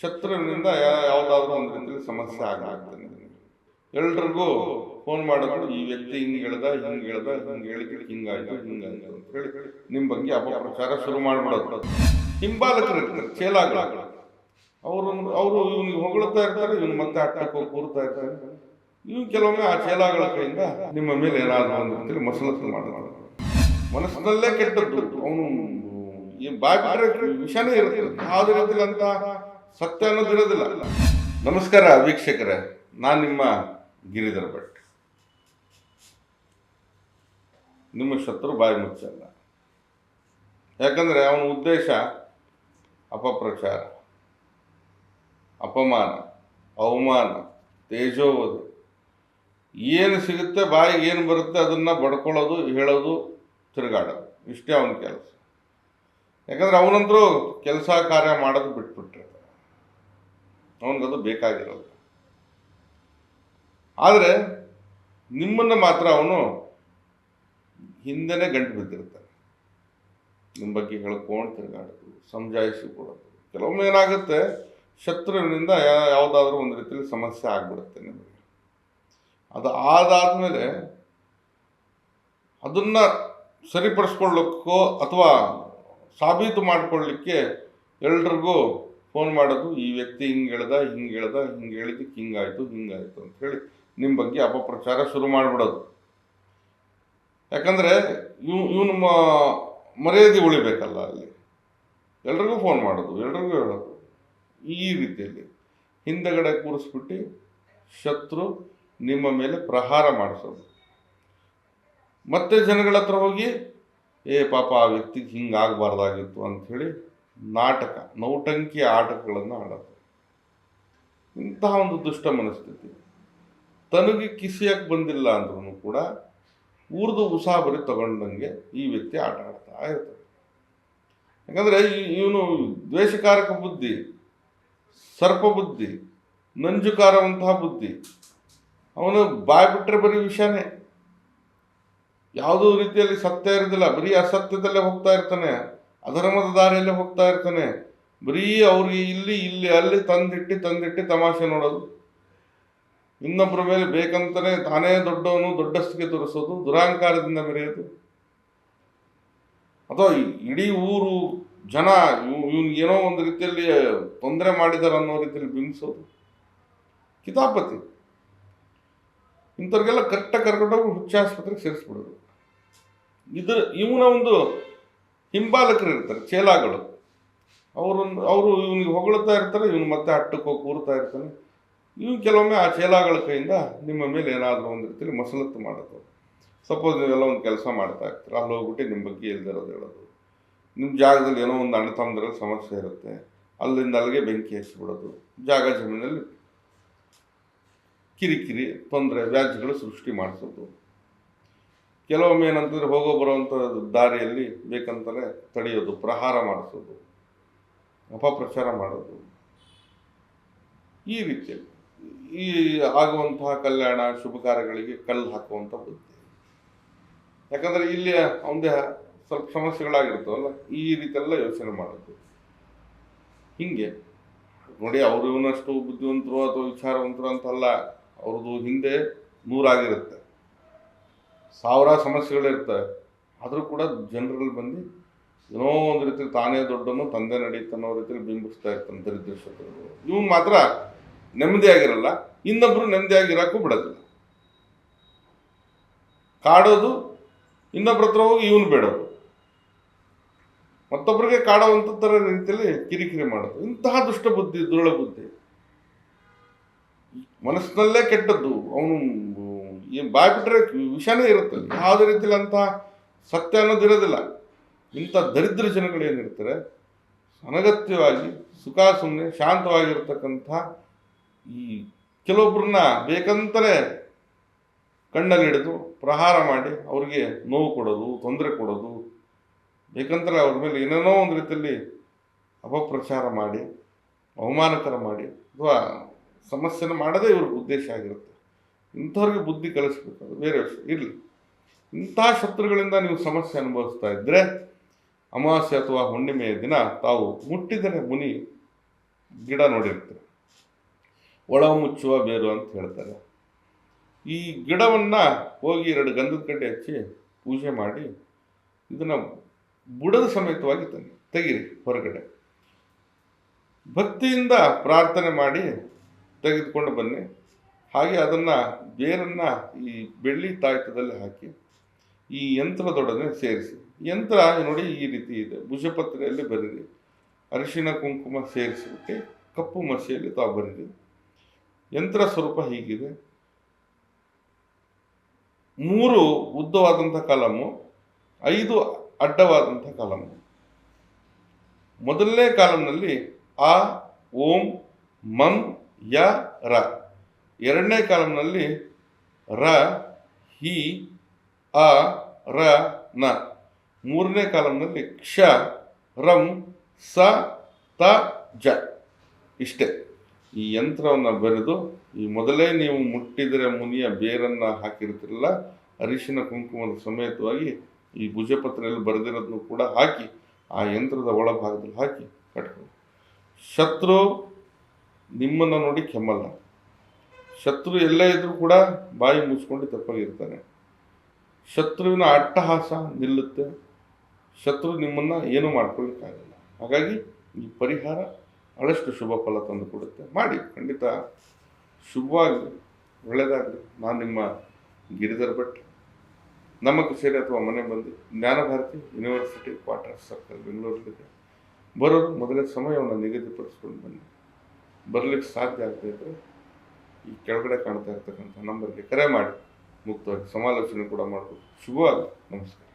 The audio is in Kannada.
ಶತ್ರುವಿನಿಂದ ಯಾವುದಾದ್ರೂ ಒಂದು ರೀತಿಯಲ್ಲಿ ಸಮಸ್ಯೆ ಆಗ್ತದೆ. ಎಲ್ರಿಗೂ ಫೋನ್ ಮಾಡೋದು, ಈ ವ್ಯಕ್ತಿ ಹಿಂಗೆ ಹೇಳ್ದ, ಹಿಂಗೆ ಹೇಳಿದ್ರೆ ಹಿಂಗಾಯ್ತು ಅಂತ ಹೇಳಿ ನಿಮ್ಮ ಬಗ್ಗೆ ಅಪಪ್ರಚಾರ ಶುರು ಮಾಡ್ಬಿಡೋದು. ಹಿಂಬಾಲಕರು ಇರ್ತಾರೆ, ಚೇಲಾಗಳು, ಅವರು ಇವನಿಗೆ ಹೊಗಳ್ತಾ ಇರ್ತಾರೆ, ಇವನು ಮತ್ತೆ ಅಟ್ಟಕ್ಕೆ ಹೋಗಿ ಕೂರ್ತಾ ಇರ್ತಾರೆ. ಇವು ಕೆಲವೊಮ್ಮೆ ಆ ಚೇಲಾಗಳ ಕೈಯಿಂದ ನಿಮ್ಮ ಮೇಲೆ ಏನಾದರೂ ಒಂದು ರೀತಿಯಲ್ಲಿ ಮಸಲತ್ತು ಮಾಡೋದು. ಮನಸ್ಸಿನಲ್ಲೇ ಕೆಟ್ಟದ್ದು, ಅವನು ಈ ಬಾಯಿ ವಿಷನೇ ಇರುತ್ತೆ, ಯಾವುದೇ ರೀತಿಯಲ್ಲಿ ಅಂತ ಸತ್ಯ ಅನ್ನೋದಿರೋದಿಲ್ಲ. ನಮಸ್ಕಾರ ವೀಕ್ಷಕರೇ, ನಾನು ನಿಮ್ಮ ಗಿರಿಧರ್ ಭಟ್. ನಿಮ್ಮ ಶತ್ರು ಬಾಯಿ ಮುಚ್ಚಲ್ಲ, ಯಾಕಂದರೆ ಅವನ ಉದ್ದೇಶ ಅಪಪ್ರಚಾರ, ಅಪಮಾನ, ಅವಮಾನ, ತೇಜೋವಧೆ. ಏನು ಸಿಗುತ್ತೆ ಬಾಯಿಗೆ, ಏನು ಬರುತ್ತೆ ಅದನ್ನು ಬಡ್ಕೊಳ್ಳೋದು, ಹೇಳೋದು, ತಿರುಗಾಡೋದು, ಇಷ್ಟೇ ಅವನ ಕೆಲಸ. ಯಾಕಂದರೆ ಅವನಂತರೂ ಕೆಲಸ ಕಾರ್ಯ ಮಾಡೋದು ಬಿಟ್ಬಿಟ್ರೆ ಅವನಿಗದು ಬೇಕಾಗಿರೋದು. ಆದರೆ ನಿಮ್ಮನ್ನು ಮಾತ್ರ ಅವನು ಹಿಂದೆನೇ ಗಂಟು ಬಿದ್ದಿರ್ತಾನೆ. ನಿಮ್ಮ ಬಗ್ಗೆ ಹೇಳ್ಕೊಂಡು ತಿರುಗಾಡೋದು, ಸಮಜಾಯಿಸಿ ಕೊಡೋದು. ಕೆಲವೊಮ್ಮೆ ಏನಾಗುತ್ತೆ, ಶತ್ರುವಿನಿಂದ ಯಾವುದಾದ್ರೂ ಒಂದು ರೀತಿಯಲ್ಲಿ ಸಮಸ್ಯೆ ಆಗಿಬಿಡುತ್ತೆ ನಿಮಗೆ. ಅದು ಆದಾದಮೇಲೆ ಅದನ್ನು ಸರಿಪಡಿಸ್ಕೊಳ್ಳೋಕ್ಕೋ ಅಥವಾ ಸಾಬೀತು ಮಾಡಿಕೊಳ್ಳಿಕ್ಕೆ ಎಲ್ರಿಗೂ ಫೋನ್ ಮಾಡೋದು, ಈ ವ್ಯಕ್ತಿ ಹಿಂಗೆ ಹೇಳಿದ್ದಕ್ಕೆ ಹಿಂಗಾಯಿತು ಅಂತ ಹೇಳಿ ನಿಮ್ಮ ಬಗ್ಗೆ ಅಪಪ್ರಚಾರ ಶುರು ಮಾಡಿಬಿಡೋದು. ಯಾಕಂದರೆ ಇವನು ಮರ್ಯಾದೆ ಉಳಿಬೇಕಲ್ಲ, ಅಲ್ಲಿ ಎಲ್ರಿಗೂ ಫೋನ್ ಮಾಡೋದು, ಎಲ್ರಿಗೂ ಹೇಳೋದು. ಈ ರೀತಿಯಲ್ಲಿ ಹಿಂದಗಡೆ ಕೂರಿಸ್ಬಿಟ್ಟು ಶತ್ರು ನಿಮ್ಮ ಮೇಲೆ ಪ್ರಹಾರ ಮಾಡಿಸೋದು. ಮತ್ತೆ ಜನಗಳ ಹತ್ರ ಹೋಗಿ, ಪಾಪ ಆ ವ್ಯಕ್ತಿಗೆ ಹಿಂಗಾಗಬಾರ್ದಾಗಿತ್ತು ಅಂಥೇಳಿ ನಾಟಕ, ನೌಟಂಕಿ ಆಟಗಳನ್ನು ಆಡೋದು. ಇಂತಹ ಒಂದು ದುಷ್ಟ ಮನಸ್ಥಿತಿ. ತನಗೆ ಕಿಸಿಯಕ್ಕೆ ಬಂದಿಲ್ಲ ಅಂದ್ರೂ ಕೂಡ ಊರ್ದು ಉಸಾಬರಿ ತಗೊಂಡಂಗೆ ಈ ವ್ಯಕ್ತಿ ಆಟ ಆಡ್ತಾ ಇರ್ತಾರೆ. ಯಾಕಂದರೆ ಇವನು ದ್ವೇಷಕಾರಕ ಬುದ್ಧಿ, ಸರ್ಪ ಬುದ್ಧಿ, ನಂಜುಕಾರವಂತಹ ಬುದ್ಧಿ. ಅವನು ಬಾಯ್ ಬಿಟ್ಟರೆ ಬರೀ ವಿಷಯನೇ, ಯಾವುದೋ ರೀತಿಯಲ್ಲಿ ಸತ್ಯ ಇರೋದಿಲ್ಲ, ಬರೀ ಅಸತ್ಯದಲ್ಲೇ ಹೋಗ್ತಾ ಇರ್ತಾನೆ, ಅಧರ್ಮದ ದಾರಿಯಲ್ಲೇ ಹೋಗ್ತಾ ಇರ್ತಾನೆ. ಬರೀ ಅವ್ರಿಗೆ ಇಲ್ಲಿ ಅಲ್ಲಿ ತಂದಿಟ್ಟು ತಮಾಷೆ ನೋಡೋದು, ಇನ್ನೊಬ್ಬರ ಮೇಲೆ ಬೇಕಂತಾನೆ ತಾನೇ ದೊಡ್ಡವನು, ದೊಡ್ಡಸ್ತಿಗೆ ತೋರಿಸೋದು, ದುರಹಂಕಾರದಿಂದ ಮೆರೆಯೋದು. ಅಥವಾ ಇಡೀ ಊರು ಜನ ಏನೋ ಒಂದು ರೀತಿಯಲ್ಲಿ ತೊಂದರೆ ಮಾಡಿದಾರೆ ಅನ್ನೋ ರೀತಿಯಲ್ಲಿ ಬಿಂಬಿಸೋದು. ಕಿತಾಪತಿ. ಇಂಥವ್ರಿಗೆಲ್ಲ ಕರೆಕ್ಟಾಗಿ ಕರ್ಕೊಂಡೋಗಿ ಹುಚ್ಚಾಸ್ಪತ್ರೆಗೆ ಸೇರಿಸ್ಬಿಡೋದು. ಇವನ ಒಂದು ಹಿಂಬಾಲಕರು ಇರ್ತಾರೆ, ಚೇಲಾಗಳು, ಅವರು ಇವನಿಗೆ ಹೊಗಳ್ತಾ ಇರ್ತಾರೆ, ಇವನು ಮತ್ತೆ ಅಟ್ಟಕ್ಕೆ ಹೋಗಿ ಕೂರ್ತಾ ಇರ್ತಾನೆ. ಇವು ಕೆಲವೊಮ್ಮೆ ಆ ಚೇಲಾಗಳ ಕೈಯಿಂದ ನಿಮ್ಮ ಮೇಲೆ ಏನಾದರೂ ಒಂದು ರೀತಿಯಲ್ಲಿ ಮಸಲತ್ತು ಮಾಡೋದು. ಸಪೋಸ್ ನೀವೆಲ್ಲ ಒಂದು ಕೆಲಸ ಮಾಡ್ತಾ ಇರ್ತೀರ, ಅಲ್ಲಿ ಹೋಗ್ಬಿಟ್ಟು ನಿಮ್ಮ ಬಗ್ಗೆ ಇಲ್ದಿರೋದು ಹೇಳೋದು. ನಿಮ್ಮ ಜಾಗದಲ್ಲಿ ಏನೋ ಒಂದು ಅಣ್ಣ ತಮ್ಮದ್ರಲ್ಲಿ ಸಮಸ್ಯೆ ಇರುತ್ತೆ, ಅಲ್ಲಿಂದ ಅಲ್ಲಿಗೆ ಬೆಂಕಿ ಹಚ್ಚಿಬಿಡೋದು. ಜಾಗ ಜಮೀನಲ್ಲಿ ಕಿರಿಕಿರಿ, ತೊಂದರೆ, ವ್ಯಾಜ್ಯಗಳು ಸೃಷ್ಟಿ ಮಾಡಿಸೋದು. ಕೆಲವೊಮ್ಮೆ ಏನಂತಂದರೆ ಹೋಗೋ ಬರೋವಂಥ ದಾರಿಯಲ್ಲಿ ಬೇಕಂತಲೇ ತಡೆಯೋದು, ಪ್ರಹಾರ ಮಾಡಿಸೋದು, ಅಪಪ್ರಚಾರ ಮಾಡೋದು. ಈ ರೀತಿಯಲ್ಲಿ ಈ ಆಗುವಂತಹ ಕಲ್ಯಾಣ ಶುಭ ಕಾರ್ಯಗಳಿಗೆ ಕಲ್ಲು ಹಾಕುವಂಥ ಬುದ್ಧಿ. ಯಾಕಂದರೆ ಇಲ್ಲಿ ಅವನದೇ ಸ್ವಲ್ಪ ಸಮಸ್ಯೆಗಳಾಗಿರ್ತಾವಲ್ಲ, ಈ ರೀತಿಯೆಲ್ಲ ಯೋಚನೆ ಮಾಡೋದು. ಹೀಗೆ ನೋಡಿ, ಅವರು ಇವನಷ್ಟು ಬುದ್ಧಿವಂತರು ಅಥವಾ ವಿಚಾರವಂತರು ಅಂತಲ್ಲ, ಅವ್ರದ್ದು ಹಿಂದೆ 100 ಆಗಿರುತ್ತೆ, 1000 ಸಮಸ್ಯೆಗಳಿರ್ತವೆ. ಆದರೂ ಕೂಡ ಜನರಲ್ಲಿ ಬಂದು ಏನೋ ಒಂದು ರೀತಿಯಲ್ಲಿ ತಾನೇ ದೊಡ್ಡನು, ತಂದೆ ನಡೀತಾನೋ ರೀತಿಯಲ್ಲಿ ಬಿಂಬಿಸ್ತಾ ಇರ್ತಾನೆ ದರಿದ್ರ ಶತ್ರುಗಳು. ಇವನು ಮಾತ್ರ ನೆಮ್ಮದಿಯಾಗಿರಲ್ಲ, ಇನ್ನೊಬ್ಬರು ನೆಮ್ಮದಿಯಾಗಿರೋಕ್ಕೂ ಬಿಡೋದಿಲ್ಲ. ಕಾಡೋದು, ಇನ್ನೊಬ್ಬರ ಹತ್ರ ಹೋಗಿ ಇವನು ಬೇಡೋದು, ಮತ್ತೊಬ್ಬರಿಗೆ ಕಾಡುವಂಥ ಥರ ರೀತಿಯಲ್ಲಿ ಕಿರಿಕಿರಿ ಮಾಡೋದು. ಇಂತಹ ದುಷ್ಟ ಬುದ್ಧಿ, ದುರುಳ ಬುದ್ಧಿ, ಮನಸ್ಸಿನಲ್ಲೇ ಕೆಟ್ಟದ್ದು. ಅವನು ಬಾಯಿ ಬಿಟ್ಟರೆ ವಿಷನೇ ಇರುತ್ತಲ್ಲ, ಯಾವುದೇ ರೀತಿಯಲ್ಲಿ ಅಂತ ಸತ್ಯ ಅನ್ನೋದಿರೋದಿಲ್ಲ. ಇಂಥ ದರಿದ್ರ ಜನಗಳೇನಿರ್ತಾರೆ, ಅನಗತ್ಯವಾಗಿ ಸುಖ ಸುಮ್ಮನೆ ಶಾಂತವಾಗಿರ್ತಕ್ಕಂಥ ಈ ಕೆಲವೊಬ್ಬರನ್ನ ಬೇಕಂತಲೇ ಕಣ್ಣಲ್ಲಿ ಹಿಡಿದು ಪ್ರಹಾರ ಮಾಡಿ ಅವ್ರಿಗೆ ನೋವು ಕೊಡೋದು, ತೊಂದರೆ ಕೊಡೋದು, ಬೇಕಂತಲೇ ಅವ್ರ ಮೇಲೆ ಏನೇನೋ ಒಂದು ರೀತಿಯಲ್ಲಿ ಅಪಪ್ರಚಾರ ಮಾಡಿ, ಅವಮಾನಕರ ಮಾಡಿ, ಅಥವಾ ಸಮಸ್ಯೆನ ಮಾಡೋದೇ ಇವ್ರಿಗೆ ಉದ್ದೇಶ ಆಗಿರುತ್ತೆ. ಇಂಥವ್ರಿಗೆ ಬುದ್ಧಿ ಕಲಿಸ್ಬೇಕು, ಅದು ಬೇರೆ ವಿಷಯ ಇರಲಿ. ಇಂಥ ಶತ್ರುಗಳಿಂದ ನೀವು ಸಮಸ್ಯೆ ಅನುಭವಿಸ್ತಾ ಇದ್ದರೆ, ಅಮಾವಾಸ್ಯೆ ಅಥವಾ ಹುಣ್ಣಿಮೆಯ ದಿನ ತಾವು ಮುಟ್ಟಿದರೆ ಮುನಿ ಗಿಡ ನೋಡಿರ್ತೀರ, ಒಳ ಮುಚ್ಚುವ ಬೇರು ಅಂತ ಹೇಳ್ತಾರೆ. ಈ ಗಿಡವನ್ನು ಹೋಗಿ 2 ಗಂಧದ ಕಡ್ಡಿ ಹಚ್ಚಿ ಪೂಜೆ ಮಾಡಿ ಇದನ್ನು ಬುಡದ ಸಮೇತವಾಗಿ ತೆಗೀರಿ ಹೊರಗಡೆ. ಭಕ್ತಿಯಿಂದ ಪ್ರಾರ್ಥನೆ ಮಾಡಿ ತೆಗೆದುಕೊಂಡು ಬನ್ನಿ. ಹಾಗೆ ಅದನ್ನು ಬೇರನ್ನು ಈ ಬೆಳ್ಳಿ ತಾಯ್ತದಲ್ಲಿ ಹಾಕಿ ಈ ಯಂತ್ರದೊಡನೆ ಸೇರಿಸಿ. ಯಂತ್ರ ನೋಡಿ ಈ ರೀತಿ ಇದೆ, ಭುಜಪತ್ರೆಯಲ್ಲಿ ಬರೀರಿ, ಅರಿಶಿಣ ಕುಂಕುಮ ಸೇರಿಸಿಬಿಟ್ಟು ಕಪ್ಪು ಮಸಿಯಲ್ಲಿ ತಾವು ಬರೀರಿ. ಯಂತ್ರ ಸ್ವರೂಪ ಹೀಗಿದೆ. 3 ಉದ್ದವಾದಂಥ ಕಾಲಮು, 5 ಅಡ್ಡವಾದಂಥ ಕಾಲಮು. ಮೊದಲನೇ ಕಾಲಂನಲ್ಲಿ ಆ, ಓಂ, ಮಂ, ಯ, ರ. ಎರಡನೇ ಕಾಲಂನಲ್ಲಿ ರ, ಹಿ, ಅ, ರ, ನ. ಮೂರನೇ ಕಾಲಂನಲ್ಲಿ ಕ್ಷ, ರಂ, ಸ, ತ, ಜ. ಇಷ್ಟೇ. ಈ ಯಂತ್ರವನ್ನು ಬರೆದು ಈ ಮೊದಲೇ ನೀವು ಮುಟ್ಟಿದರೆ ಮುನಿಯ ಬೇರನ್ನು ಹಾಕಿರ್ತಿರಲ್ಲ, ಅರಿಶಿನ ಕುಂಕುಮದ ಸಮೇತವಾಗಿ ಈ ಭುಜಪತ್ರೆಯಲ್ಲಿ ಬರೆದಿರೋದನ್ನು ಕೂಡ ಹಾಕಿ ಆ ಯಂತ್ರದ ಒಳಭಾಗದಲ್ಲಿ ಹಾಕಿ ಕಟ್ಕೊಳ್ಳಿ. ಶತ್ರು ನಿಮ್ಮನ್ನು ನೋಡಿ ಕೆಮ್ಮಲ್ಲ. ಶತ್ರು ಎಲ್ಲೇ ಇದ್ರೂ ಕೂಡ ಬಾಯಿ ಮುಚ್ಕೊಂಡು ತಪ್ಪಾಗಿರ್ತಾನೆ. ಶತ್ರುವಿನ ಅಟ್ಟಹಾಸ ನಿಲ್ಲುತ್ತೆ. ಶತ್ರು ನಿಮ್ಮನ್ನು ಏನೂ ಮಾಡ್ಕೊಳ್ಳಿಕ್ಕಾಗಲ್ಲ. ಹಾಗಾಗಿ ಈ ಪರಿಹಾರ ಬಹಳಷ್ಟು ಶುಭ ಫಲ ತಂದು ಕೊಡುತ್ತೆ. ಮಾಡಿ, ಖಂಡಿತ ಶುಭವಾಗಿ ಒಳ್ಳೆಯದಾಗಲಿ. ನಾನು ನಿಮ್ಮ ಗಿರಿಧರ್ ಭಟ್. ನಮ್ಮ ಕಚೇರಿ ಅಥವಾ ಮನೆ ಬಂದು ಜ್ಞಾನಭಾರತಿ ಯೂನಿವರ್ಸಿಟಿ ಕ್ವಾರ್ಟರ್ಸ್ ಸರ್ಕಲ್ ಬೆಂಗಳೂರಲ್ಲಿದೆ. ಬರೋರು ಮೊದಲೇ ಸಮಯವನ್ನು ನಿಗದಿಪಡಿಸ್ಕೊಂಡು ಬನ್ನಿ. ಬರಲಿಕ್ಕೆ ಸಾಧ್ಯ ಆಗ್ತಾ ಇದ್ದರೆ ಈ ಕೆಳಗಡೆ ಕಾಣ್ತಾ ಇರ್ತಕ್ಕಂಥ ನಂಬರ್ಗೆ ಕರೆ ಮಾಡಿ ಮುಕ್ತವಾಗಿ ಸಮಾಲೋಚನೆ ಕೂಡ ಮಾಡಬಹುದು. ಶುಭವಾಗಿ. ನಮಸ್ಕಾರ.